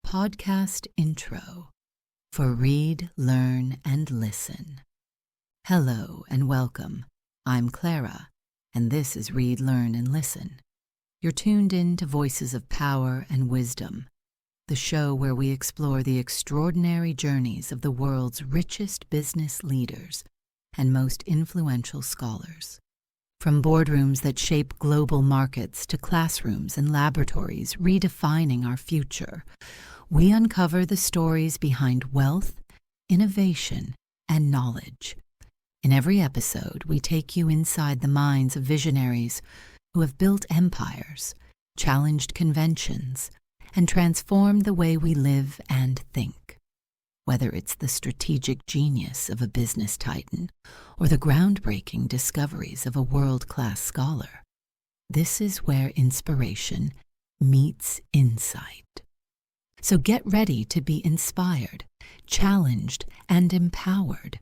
podcast intro for Read, Learn, and Listen. Hello and welcome. I'm Clara, and this is Read, Learn, and Listen. You're tuned in to Voices of Power and Wisdom, the show where we explore the extraordinary journeys of the world's richest business leaders and most influential scholars. From boardrooms that shape global markets to classrooms and laboratories redefining our future, we uncover the stories behind wealth, innovation, and knowledge. In every episode, we take you inside the minds of visionaries who have built empires, challenged conventions, and transformed the way we live and think. Whether it's the strategic genius of a business titan or the groundbreaking discoveries of a world-class scholar, this is where inspiration meets insight. So get ready to be inspired, challenged, and empowered,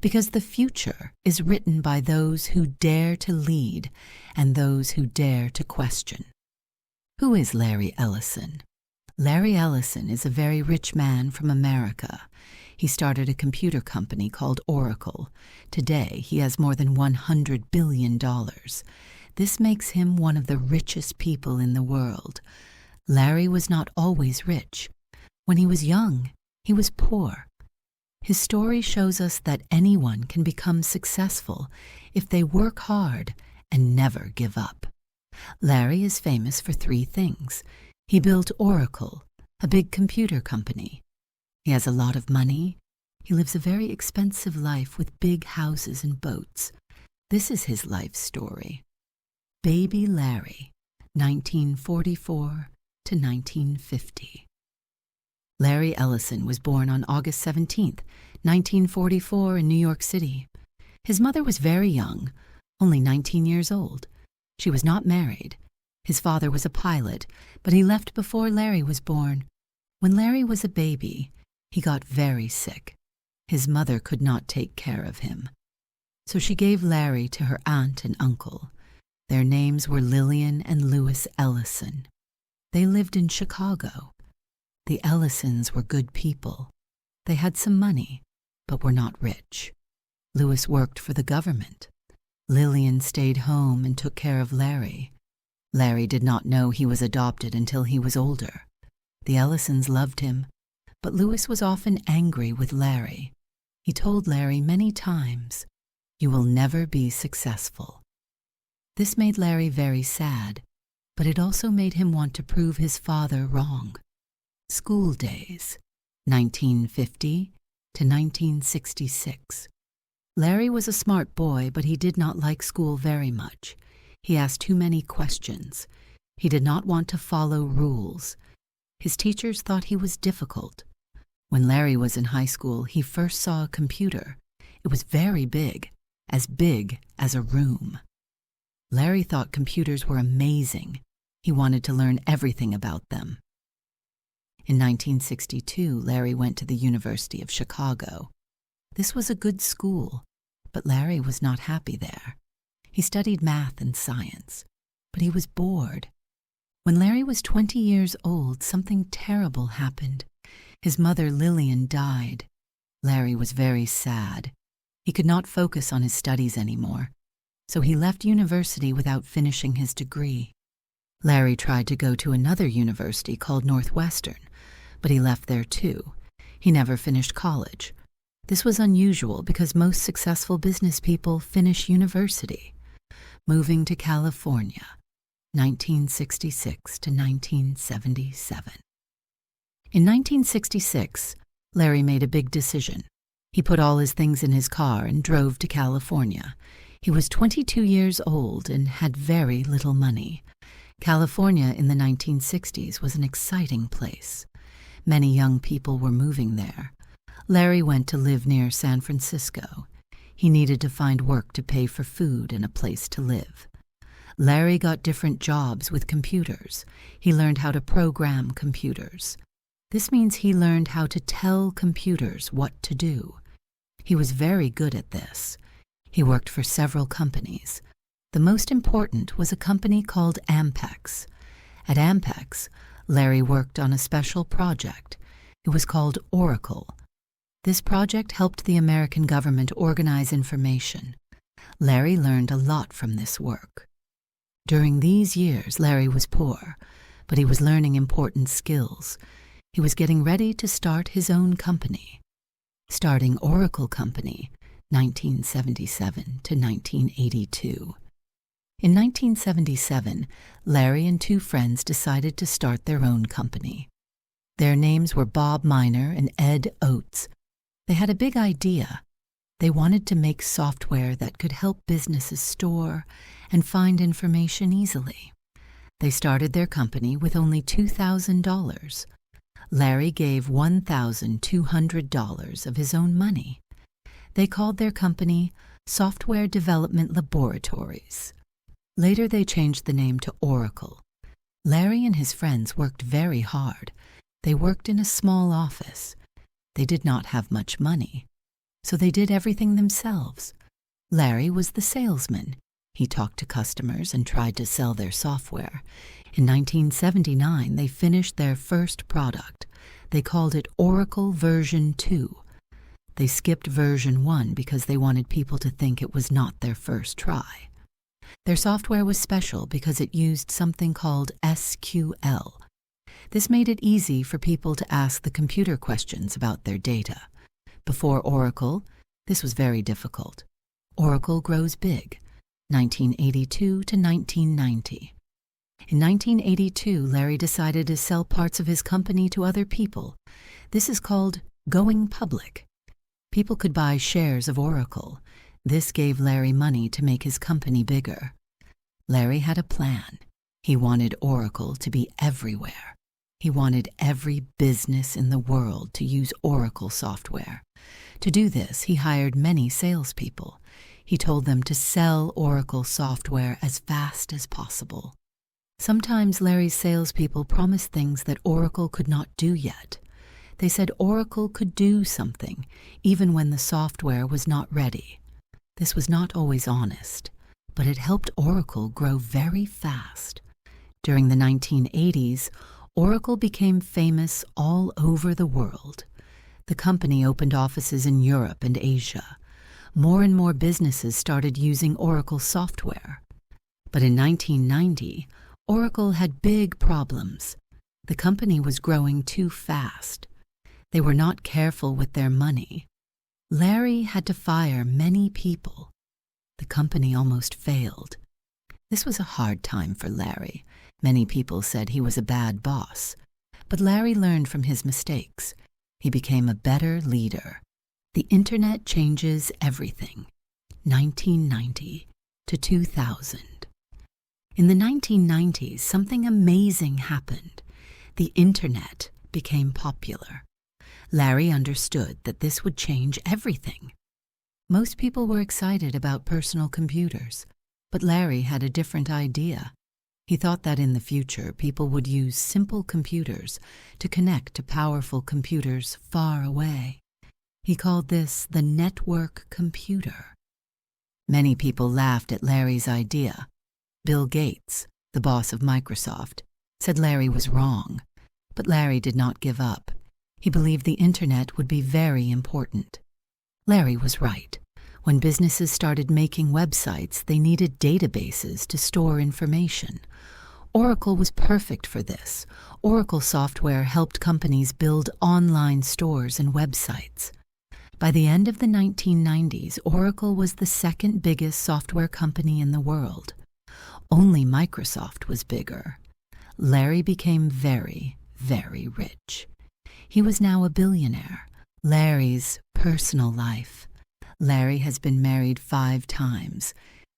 because the future is written by those who dare to lead and those who dare to question. Who is Larry Ellison? Larry Ellison is a very rich man from America. He started a computer company called Oracle. Today, he has more than $100 billion. This makes him one of the richest people in the world. Larry was not always rich. When he was young, he was poor. His story shows us that anyone can become successful if they work hard and never give up. Larry is famous for three things. He built Oracle, a big computer company. He has a lot of money. He lives a very expensive life with big houses and boats. This is his life story. Baby Larry, 1944 to 1950. Larry Ellison was born on August 17, 1944 in New York City. His mother was very young, only 19 years old. She was not married. His father was a pilot, but he left before Larry was born. When Larry was a baby, he got very sick. His mother could not take care of him. So she gave Larry to her aunt and uncle. Their names were Lillian and Louis Ellison. They lived in Chicago. The Ellisons were good people. They had some money, but were not rich. Louis worked for the government. Lillian stayed home and took care of Larry. Larry did not know he was adopted until he was older. The Ellisons loved him, but Louis was often angry with Larry. He told Larry many times, "You will never be successful." This made Larry very sad, but it also made him want to prove his father wrong. School days, 1950 to 1966. Larry was a smart boy, but he did not like school very much. He asked too many questions. He did not want to follow rules. His teachers thought he was difficult. When Larry was in high school, he first saw a computer. It was very big as a room. Larry thought computers were amazing. He wanted to learn everything about them. In 1962, Larry went to the University of Chicago. This was a good school, but Larry was not happy there. He studied math and science, but he was bored. When Larry was 20 years old, something terrible happened. His mother, Lillian, died. Larry was very sad. He could not focus on his studies anymore, so he left university without finishing his degree. Larry tried to go to another university called Northwestern, but he left there too. He never finished college. This was unusual because most successful business people finish university. Moving to California, 1966 to 1977. In 1966, Larry made a big decision. He put all his things in his car and drove to California. He was 22 years old and had very little money. California in the 1960s was an exciting place. Many young people were moving there. Larry went to live near San Francisco. He needed to find work to pay for food and a place to live. Larry got different jobs with computers. He learned how to program computers. This means he learned how to tell computers what to do. He was very good at this. He worked for several companies. The most important was a company called Ampex. At Ampex, Larry worked on a special project. It was called Oracle. This project helped the American government organize information. Larry learned a lot from this work. During these years, Larry was poor, but he was learning important skills. He was getting ready to start his own company. Starting Oracle Company, 1977 to 1982. In 1977, Larry and two friends decided to start their own company. Their names were Bob Miner and Ed Oates. They had a big idea. They wanted to make software that could help businesses store and find information easily. They started their company with only $2,000. Larry gave $1,200 of his own money. They called their company Software Development Laboratories. Later they changed the name to Oracle. Larry and his friends worked very hard. They worked in a small office. They did not have much money, so they did everything themselves. Larry was the salesman. He talked to customers and tried to sell their software. In 1979, they finished their first product. They called it Oracle version 2. They skipped version 1 because they wanted people to think it was not their first try. Their software was special because it used something called SQL. This made it easy for people to ask the computer questions about their data. Before Oracle, this was very difficult. Oracle grows big, 1982 to 1990. In 1982, Larry decided to sell parts of his company to other people. This is called going public. People could buy shares of Oracle. This gave Larry money to make his company bigger. Larry had a plan. He wanted Oracle to be everywhere. He wanted every business in the world to use Oracle software. To do this, he hired many salespeople. He told them to sell Oracle software as fast as possible. Sometimes Larry's salespeople promised things that Oracle could not do yet. They said Oracle could do something, even when the software was not ready. This was not always honest, but it helped Oracle grow very fast. During the 1980s, Oracle became famous all over the world. The company opened offices in Europe and Asia. More and more businesses started using Oracle software. But in 1990, Oracle had big problems. The company was growing too fast. They were not careful with their money. Larry had to fire many people. The company almost failed. This was a hard time for Larry. Many people said he was a bad boss. But Larry learned from his mistakes. He became a better leader. The Internet changes everything. 1990 to 2000. In the 1990s, something amazing happened. The Internet became popular. Larry understood that this would change everything. Most people were excited about personal computers, but Larry had a different idea. He thought that in the future, people would use simple computers to connect to powerful computers far away. He called this the network computer. Many people laughed at Larry's idea. Bill Gates, the boss of Microsoft, said Larry was wrong, but Larry did not give up. He believed the Internet would be very important. Larry was right. When businesses started making websites, they needed databases to store information. Oracle was perfect for this. Oracle software helped companies build online stores and websites. By the end of the 1990s, Oracle was the second biggest software company in the world. Only Microsoft was bigger. Larry became very, very rich. He was now a billionaire. Larry's personal life. Larry has been married 5 times.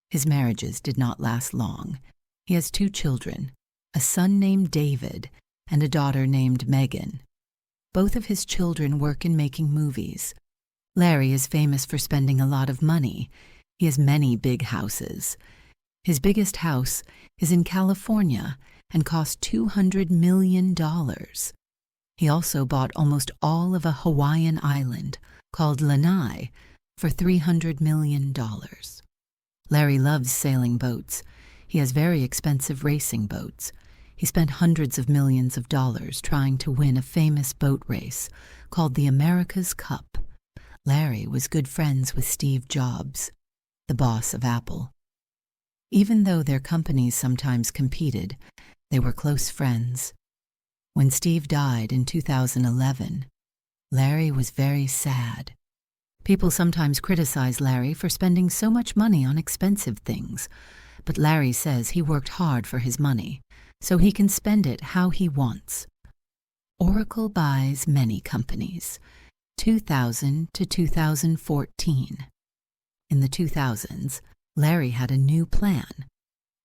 His marriages did not last long. He has 2 children, a son named David and a daughter named Megan. Both of his children work in making movies. Larry is famous for spending a lot of money. He has many big houses. His biggest house is in California and cost $200 million. He also bought almost all of a Hawaiian island called Lanai for $300 million. Larry loves sailing boats. He has very expensive racing boats. He spent hundreds of millions of dollars trying to win a famous boat race called the America's Cup. Larry was good friends with Steve Jobs, the boss of Apple. Even though their companies sometimes competed, they were close friends. When Steve died in 2011, Larry was very sad. People sometimes criticize Larry for spending so much money on expensive things, but Larry says he worked hard for his money, so he can spend it how he wants. Oracle buys many companies, 2000 to 2014. In the 2000s, Larry had a new plan.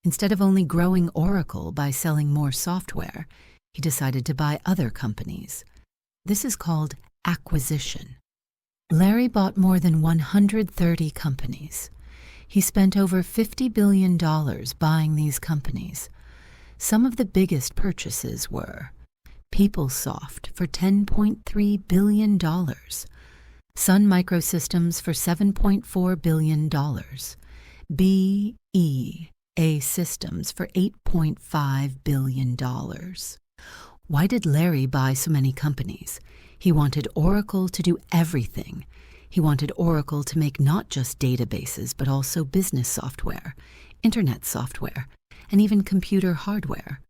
Instead of only growing Oracle by selling more software, he decided to buy other companies. This is called acquisition. Larry bought more than 130 companies. He spent over $50 billion buying these companies. Some of the biggest purchases were PeopleSoft for $10.3 billion, Sun Microsystems for $7.4 billion, BEA Systems for $8.5 billion. Why did Larry buy so many companies? He wanted Oracle to do everything. He wanted Oracle to make not just databases, but also business software, internet software, and even computer hardware.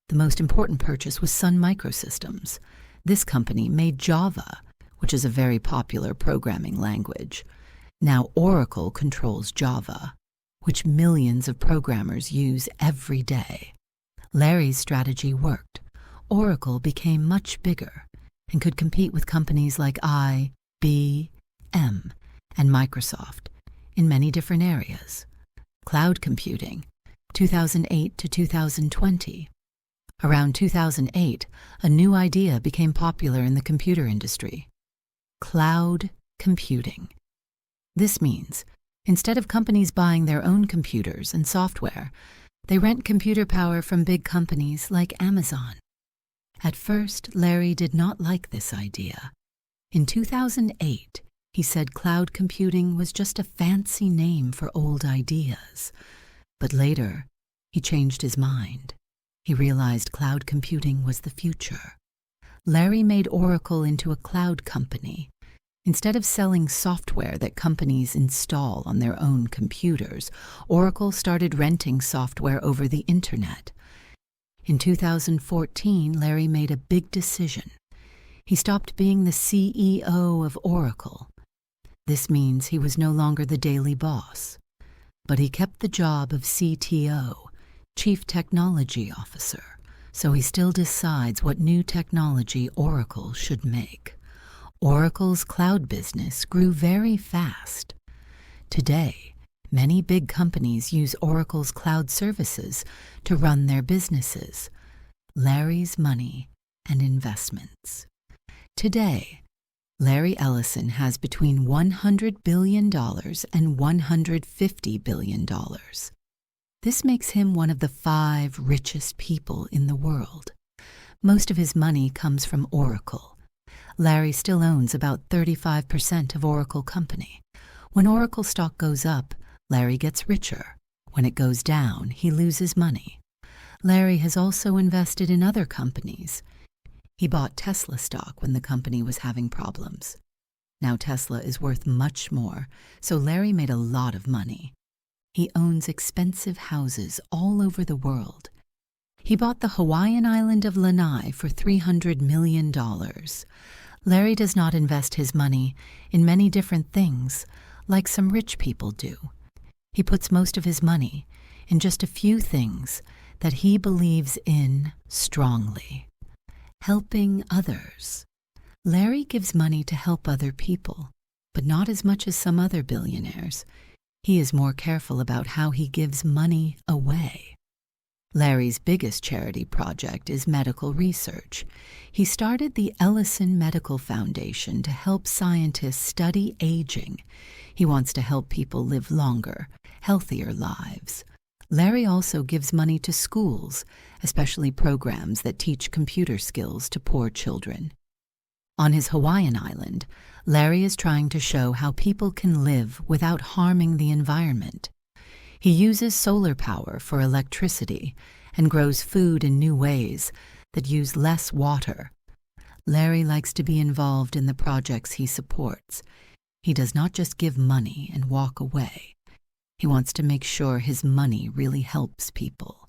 The most important purchase was Sun Microsystems. This company made Java, which is a very popular programming language. Now Oracle controls Java, which millions of programmers use every day. Larry's strategy worked. Oracle became much bigger and could compete with companies like IBM and Microsoft in many different areas. Cloud computing, 2008 to 2020. Around 2008, a new idea became popular in the computer industry: cloud computing. This means, instead of companies buying their own computers and software, they rent computer power from big companies like Amazon. At first, Larry did not like this idea. In 2008, he said cloud computing was just a fancy name for old ideas. But later, he changed his mind. He realized cloud computing was the future. Larry made Oracle into a cloud company. Instead of selling software that companies install on their own computers, Oracle started renting software over the internet. In 2014, Larry made a big decision. He stopped being the CEO of Oracle. This means he was no longer the daily boss, but he kept the job of CTO, Chief Technology Officer, so he still decides what new technology Oracle should make. Oracle's cloud business grew very fast. Today, many big companies use Oracle's cloud services to run their businesses. Larry's money and investments. Today, Larry Ellison has between $100 billion and $150 billion. This makes him one of the 5 richest people in the world. Most of his money comes from Oracle. Larry still owns about 35% of Oracle Company. When Oracle stock goes up, Larry gets richer. When it goes down, he loses money. Larry has also invested in other companies. He bought Tesla stock when the company was having problems. Now Tesla is worth much more, so Larry made a lot of money. He owns expensive houses all over the world. He bought the Hawaiian island of Lanai for $300 million. Larry does not invest his money in many different things, like some rich people do. He puts most of his money in just a few things that he believes in strongly. Helping others. Larry gives money to help other people, but not as much as some other billionaires. He is more careful about how he gives money away. Larry's biggest charity project is medical research. He started the Ellison Medical Foundation to help scientists study aging. He wants to help people live longer, healthier lives. Larry also gives money to schools, especially programs that teach computer skills to poor children. On his Hawaiian island, Larry is trying to show how people can live without harming the environment. He uses solar power for electricity and grows food in new ways that use less water. Larry likes to be involved in the projects he supports. He does not just give money and walk away. He wants to make sure his money really helps people.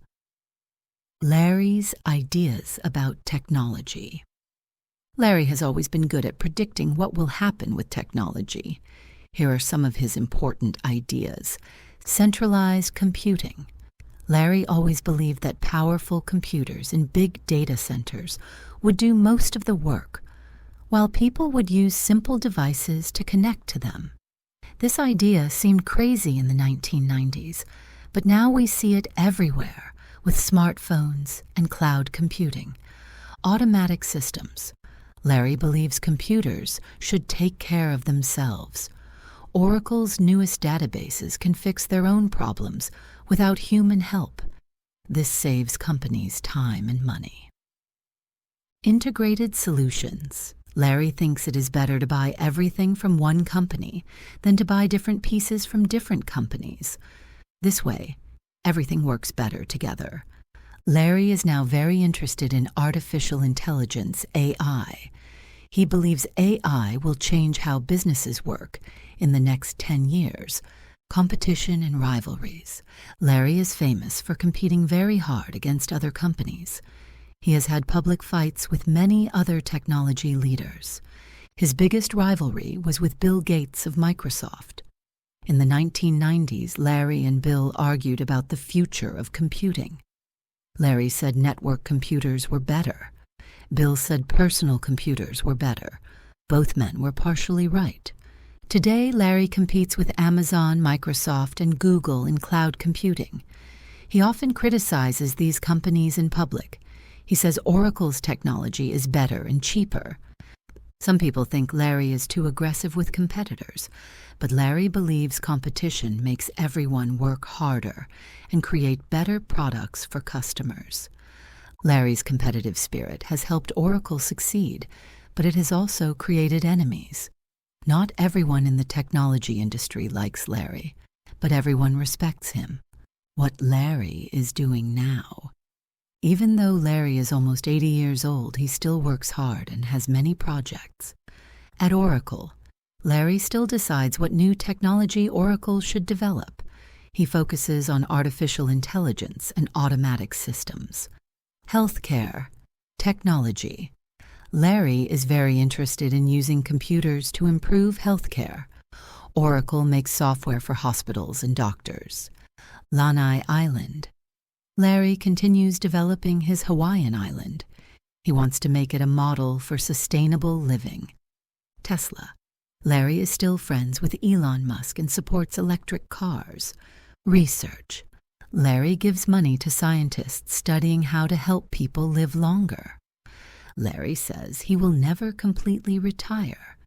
Larry's ideas about technology. Larry has always been good at predicting what will happen with technology. Here are some of his important ideas. Centralized computing. Larry always believed that powerful computers in big data centers would do most of the work, while people would use simple devices to connect to them. This idea seemed crazy in the 1990s, but now we see it everywhere with smartphones and cloud computing. Automatic systems. Larry believes computers should take care of themselves. Oracle's newest databases can fix their own problems without human help. This saves companies time and money. Integrated solutions. Larry thinks it is better to buy everything from one company than to buy different pieces from different companies. This way, everything works better together. Larry is now very interested in artificial intelligence, AI. He believes AI will change how businesses work in the next 10 years. Competition and rivalries. Larry is famous for competing very hard against other companies. He has had public fights with many other technology leaders. His biggest rivalry was with Bill Gates of Microsoft. In the 1990s, Larry and Bill argued about the future of computing. Larry said network computers were better. Bill said personal computers were better. Both men were partially right. Today, Larry competes with Amazon, Microsoft, and Google in cloud computing. He often criticizes these companies in public. He says Oracle's technology is better and cheaper. Some people think Larry is too aggressive with competitors, but Larry believes competition makes everyone work harder and create better products for customers. Larry's competitive spirit has helped Oracle succeed, but it has also created enemies. Not everyone in the technology industry likes Larry, but everyone respects him. What Larry is doing now. Even though Larry is almost 80 years old, he still works hard and has many projects. At Oracle, Larry still decides what new technology Oracle should develop. He focuses on artificial intelligence and automatic systems. Healthcare, technology. Larry is very interested in using computers to improve healthcare. Oracle makes software for hospitals and doctors. Lanai Island. Larry continues developing his Hawaiian island. He wants to make it a model for sustainable living. Tesla. Larry is still friends with Elon Musk and supports electric cars. Research. Larry gives money to scientists studying how to help people live longer. Larry says he will never completely retire.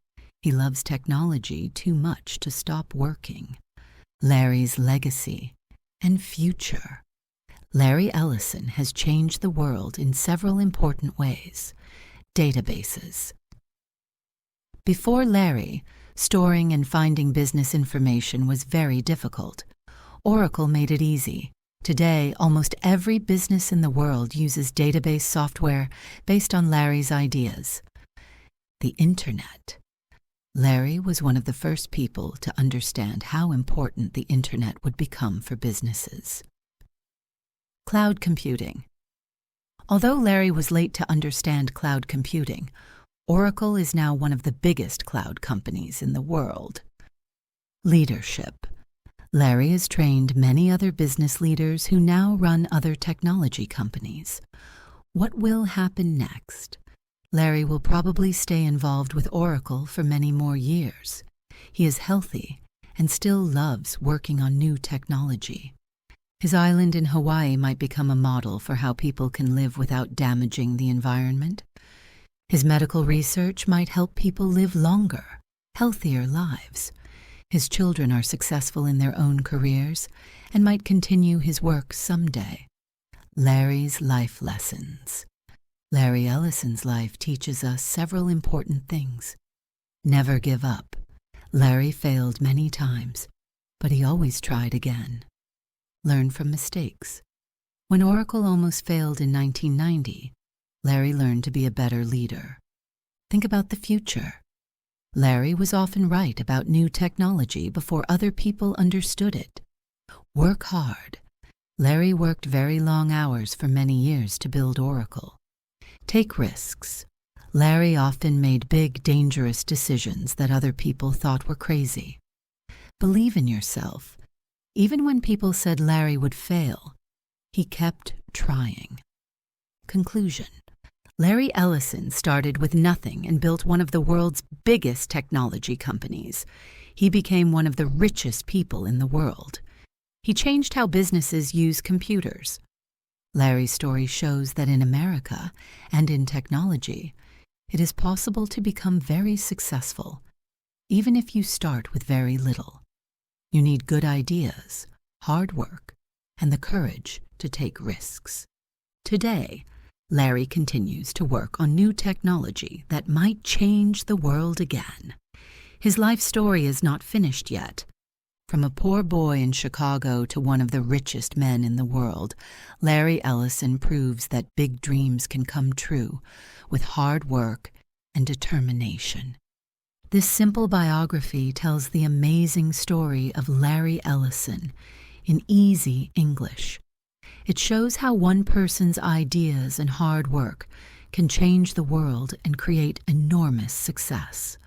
He loves technology too much to stop working. Larry's legacy and future. Larry Ellison has changed the world in several important ways. Databases. Before Larry, storing and finding business information was very difficult. Oracle made it easy. Today, almost every business in the world uses database software based on Larry's ideas. The Internet. Larry was one of the first people to understand how important the Internet would become for businesses. Cloud computing. Although Larry was late to understand cloud computing, Oracle is now one of the biggest cloud companies in the world. Leadership. Larry has trained many other business leaders who now run other technology companies. What will happen next? Larry will probably stay involved with Oracle for many more years. He is healthy and still loves working on new technology. His island in Hawaii might become a model for how people can live without damaging the environment. His medical research might help people live longer, healthier lives. His children are successful in their own careers and might continue his work someday. Larry's life lessons. Larry Ellison's life teaches us several important things. Never give up. Larry failed many times, but he always tried again. Learn from mistakes. When Oracle almost failed in 1990, Larry learned to be a better leader. Think about the future. Larry was often right about new technology before other people understood it. Work hard. Larry worked very long hours for many years to build Oracle. Take risks. Larry often made big, dangerous decisions that other people thought were crazy. Believe in yourself. Even when people said Larry would fail, he kept trying. Conclusion. Larry Ellison started with nothing and built one of the world's biggest technology companies. He became one of the richest people in the world. He changed how businesses use computers. Larry's story shows that in America and in technology, it is possible to become very successful, even if you start with very little. You need good ideas, hard work, and the courage to take risks. Today, Larry continues to work on new technology that might change the world again. His life story is not finished yet. From a poor boy in Chicago to one of the richest men in the world, Larry Ellison proves that big dreams can come true with hard work and determination. This simple biography tells the amazing story of Larry Ellison in easy English. It shows how one person's ideas and hard work can change the world and create enormous success.